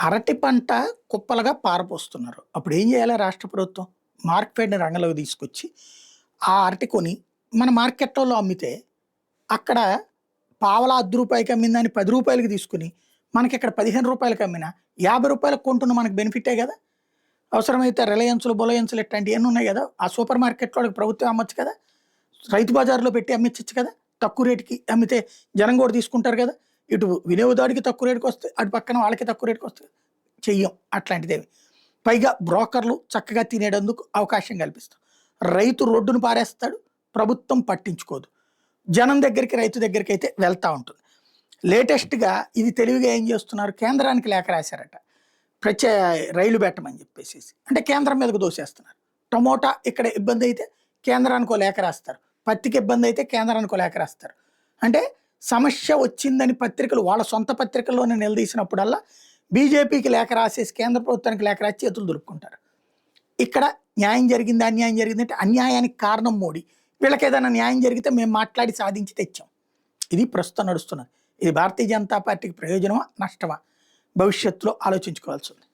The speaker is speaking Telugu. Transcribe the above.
అరటి పంట కుప్పలుగా పారపోస్తున్నారు. అప్పుడు ఏం చేయాలి రాష్ట్ర ప్రభుత్వం? మార్కెట్‌ని రంగంలోకి తీసుకొచ్చి, ఆ అరటి కొని మన మార్కెట్‌లో అమ్మితే, అక్కడ పావలా రూ. 10కి అమ్మిందాన్ని రూ. 10కి తీసుకొని, మనకిక్కడ రూ. 15కి అమ్మినా రూ. 50కి కొంటున్న మనకు బెనిఫిటే గదా! అవసరమైతే రిలయన్స్‌లు, బొలయన్స్‌లు ఇట్లాంటియన్నీ ఉన్నాయి గదా! ఆ సూపర్ మార్కెట్‌లోళ్ళకి ప్రభుత్వం అమ్మొచ్చు కదా! రైతు బజార్‌లో పెట్టి అమ్మిచ్చచ్చు కదా! తక్కువ రేట్‌కి అమ్మితే జనం గూడా తీసుకుంటారు గదా! ఇటు వినియోగదారుడికి తక్కువ రేట్‌కొస్తాయి. అటు పక్కన వాళ్ళకి తక్కువ రేట్‌కొస్తాయి. చెయ్యం అట్లాంటిదేమి. పైగా బ్రోకర్‌లు చక్కగా తినేటందుకు అవకాశం కల్పిస్తాం. రైతు రోడ్డున పారేస్తాడు. ప్రభుత్వం పట్టించుకోదు. జనం దగ్గరికి, రైతు దగ్గరికైతే వెళ్తా ఉంటుంది. లేటెస్ట్‌గా ఇది తెలివిగా ఏం చేస్తున్నారు, కేంద్రానికి లేఖ రాశారట. ప్రత్యే రైలు పెట్టమని చెప్పేసేసి. అంటే కేంద్రం మీదకు దోసేస్తున్నారు. టమోటా ఇక్కడ ఇబ్బందయితే కేంద్రానికో లేఖ రాస్తారు. పత్తికి ఇబ్బందయితే కేంద్రానికో లేఖ రాస్తారు. అంటే సమస్య వచ్చిందని పత్రికలు వాళ్ళ సొంత పత్రికల్లోనే నిలదీసినప్పుడల్లా బీజేపీకి లేఖ రాసేసి కేంద్ర ప్రభుత్వానికి లేఖ రాసి చేతులు దులుపుకుంటారు. ఇక్కడ న్యాయం జరిగింది, అన్యాయం జరిగిందంటే అన్యాయానికి కారణం మోడీ. వీళ్ళకేదైనా న్యాయం జరిగితే మేము మాట్లాడి సాధించి తెచ్చాం. ఇది ప్రస్తుతం నడుస్తున్నది. ఇది భారతీయ జనతా పార్టీకి ప్రయోజనమా? నష్టమా? భవిష్యత్తులో ఆలోచించుకోవాల్సి ఉంది.